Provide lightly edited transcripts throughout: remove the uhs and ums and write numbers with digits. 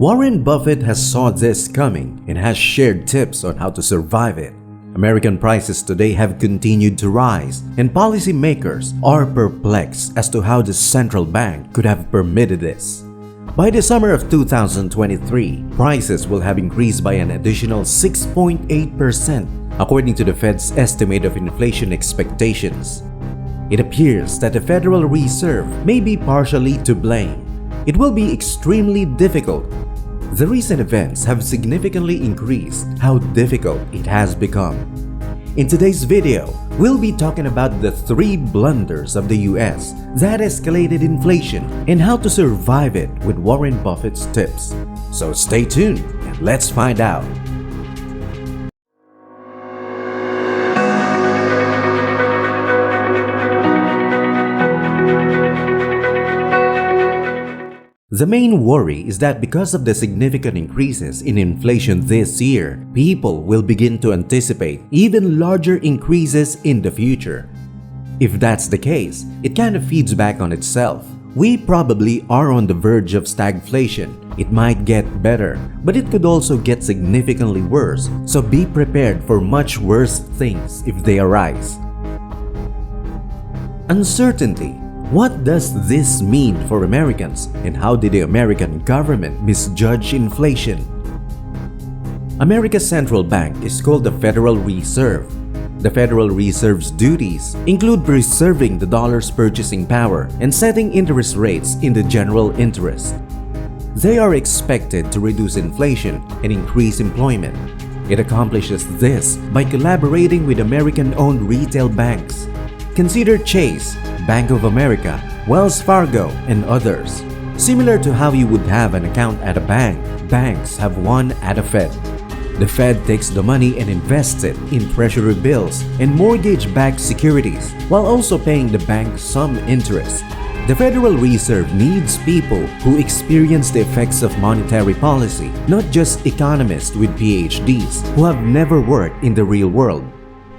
Warren Buffett has saw this coming and has shared tips on how to survive it. American prices today have continued to rise, and policymakers are perplexed as to how the central bank could have permitted this. By the summer of 2023, prices will have increased by an additional 6.8%, according to the Fed's estimate of inflation expectations. It appears that the Federal Reserve may be partially to blame. It will be extremely difficult. The recent events have significantly increased how difficult it has become. In today's video, we'll be talking about the 3 blunders of the US that escalated inflation and how to survive it with Warren Buffett's tips. So stay tuned and let's find out. The main worry is that because of the significant increases in inflation this year, people will begin to anticipate even larger increases in the future. If that's the case, it kind of feeds back on itself. We probably are on the verge of stagflation. It might get better, but it could also get significantly worse, so be prepared for much worse things if they arise. Uncertainty. What does this mean for Americans, and how did the American government misjudge inflation? America's central bank is called the Federal Reserve. The Federal Reserve's duties include preserving the dollar's purchasing power and setting interest rates in the general interest. They are expected to reduce inflation and increase employment. It accomplishes this by collaborating with American-owned retail banks. Consider Chase, Bank of America, Wells Fargo, and others. Similar to how you would have an account at a bank, banks have one at a Fed. The Fed takes the money and invests it in treasury bills and mortgage-backed securities, while also paying the bank some interest. The Federal Reserve needs people who experience the effects of monetary policy, not just economists with PhDs who have never worked in the real world.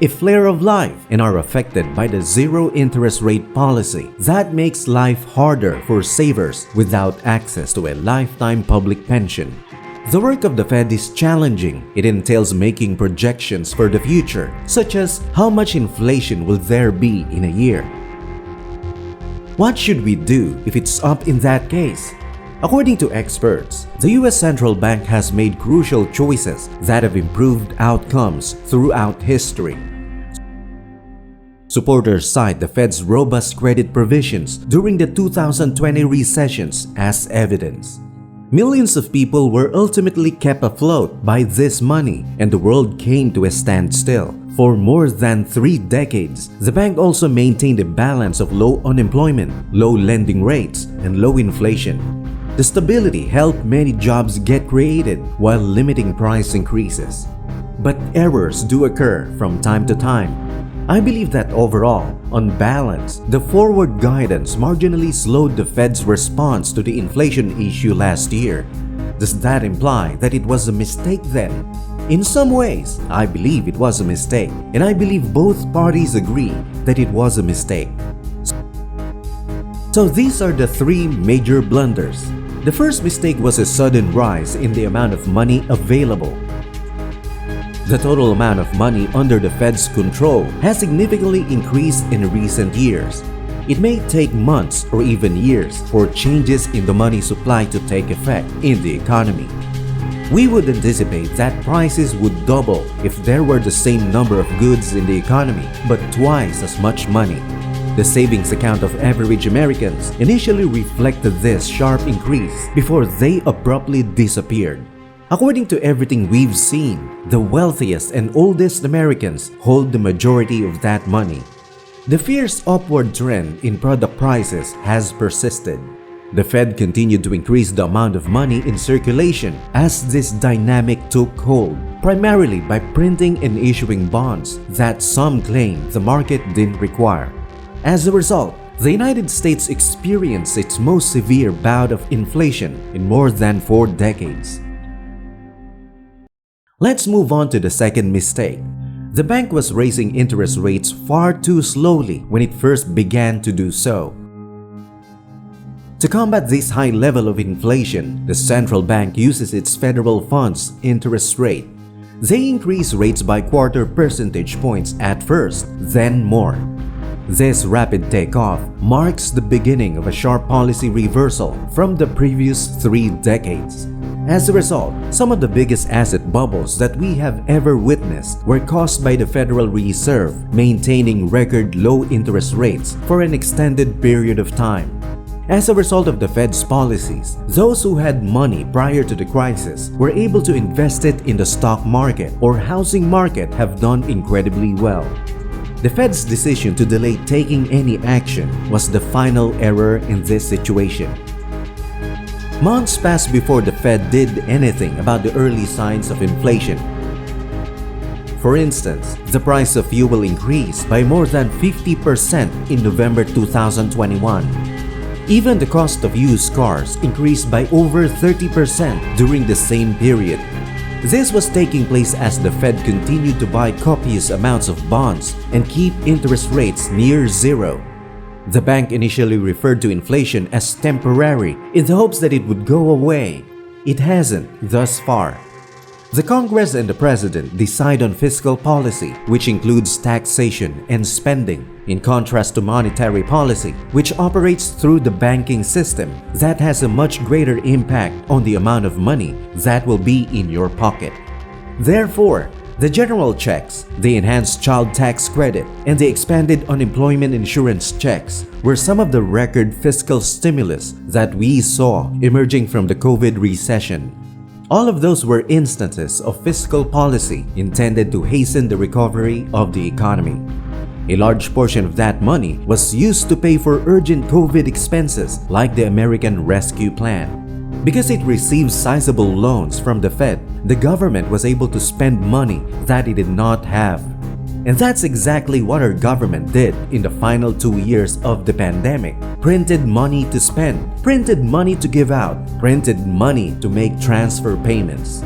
A flare of life and are affected by the zero interest rate policy that makes life harder for savers without access to a lifetime public pension. The work of the Fed is challenging. It entails making projections for the future, such as how much inflation will there be in a year. What should we do if it's up in that case? According to experts, the US Central Bank has made crucial choices that have improved outcomes throughout history. Supporters cite the Fed's robust credit provisions during the 2020 recessions as evidence. Millions of people were ultimately kept afloat by this money, and the world came to a standstill. For more than 3 decades, the bank also maintained a balance of low unemployment, low lending rates, and low inflation. The stability helped many jobs get created while limiting price increases. But errors do occur from time to time. I believe that overall, on balance, the forward guidance marginally slowed the Fed's response to the inflation issue last year. Does that imply that it was a mistake then? In some ways, I believe it was a mistake, and I believe both parties agree that it was a mistake. So these are the 3 major blunders. The first mistake was a sudden rise in the amount of money available. The total amount of money under the Fed's control has significantly increased in recent years. It may take months or even years for changes in the money supply to take effect in the economy. We would anticipate that prices would double if there were the same number of goods in the economy, but twice as much money. The savings account of average Americans initially reflected this sharp increase before they abruptly disappeared. According to everything we've seen, the wealthiest and oldest Americans hold the majority of that money. The fierce upward trend in product prices has persisted. The Fed continued to increase the amount of money in circulation as this dynamic took hold, primarily by printing and issuing bonds that some claim the market didn't require. As a result, the United States experienced its most severe bout of inflation in more than 4 decades. Let's move on to the second mistake. The bank was raising interest rates far too slowly when it first began to do so. To combat this high level of inflation, the central bank uses its federal funds interest rate. They increase rates by quarter percentage points at first, then more. This rapid takeoff marks the beginning of a sharp policy reversal from the previous 3 decades. As a result, some of the biggest asset bubbles that we have ever witnessed were caused by the Federal Reserve maintaining record low interest rates for an extended period of time. As a result of the Fed's policies, those who had money prior to the crisis were able to invest it in the stock market or housing market have done incredibly well. The Fed's decision to delay taking any action was the final error in this situation. Months passed before the Fed did anything about the early signs of inflation. For instance, the price of fuel increased by more than 50% in November 2021. Even the cost of used cars increased by over 30% during the same period. This was taking place as the Fed continued to buy copious amounts of bonds and keep interest rates near zero. The bank initially referred to inflation as temporary in the hopes that it would go away. It hasn't thus far. The Congress and the President decide on fiscal policy, which includes taxation and spending, in contrast to monetary policy, which operates through the banking system that has a much greater impact on the amount of money that will be in your pocket. Therefore, the general checks, the enhanced child tax credit, and the expanded unemployment insurance checks were some of the record fiscal stimulus that we saw emerging from the COVID recession. All of those were instances of fiscal policy intended to hasten the recovery of the economy. A large portion of that money was used to pay for urgent COVID expenses like the American Rescue Plan. Because it received sizable loans from the Fed, the government was able to spend money that it did not have. And that's exactly what our government did in the final 2 years of the pandemic. Printed money to spend, printed money to give out, printed money to make transfer payments.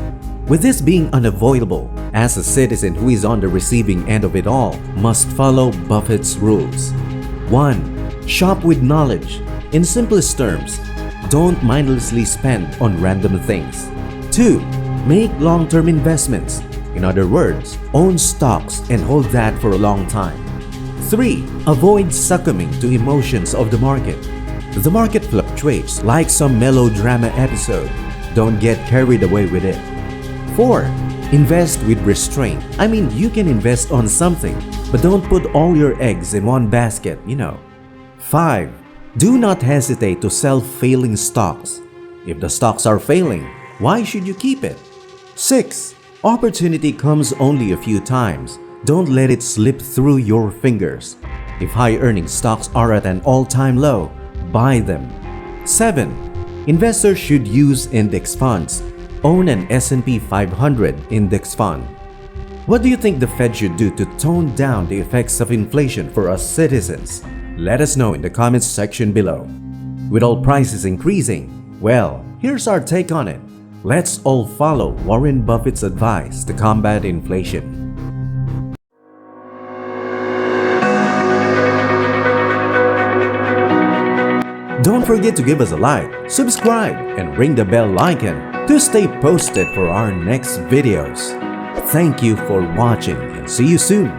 With this being unavoidable, as a citizen who is on the receiving end of it all must follow Buffett's rules. 1. Shop with knowledge. In simplest terms, don't mindlessly spend on random things. 2. Make long-term investments. In other words, own stocks and hold that for a long time. 3. Avoid succumbing to emotions of the market. The market fluctuates like some melodrama episode. Don't get carried away with it. 4. Invest with restraint. I mean, you can invest on something, but don't put all your eggs in one basket, 5. Do not hesitate to sell failing stocks. If the stocks are failing, why should you keep it? 6. Opportunity comes only a few times. Don't let it slip through your fingers. If high-earning stocks are at an all-time low, buy them. 7. Investors should use index funds. Own an S&P 500 index fund. What do you think the Fed should do to tone down the effects of inflation for us citizens? Let us know in the comments section below. With all prices increasing, well, here's our take on it. Let's all follow Warren Buffett's advice to combat inflation. Don't forget to give us a like, subscribe, and ring the bell icon to stay posted for our next videos. Thank you for watching and see you soon.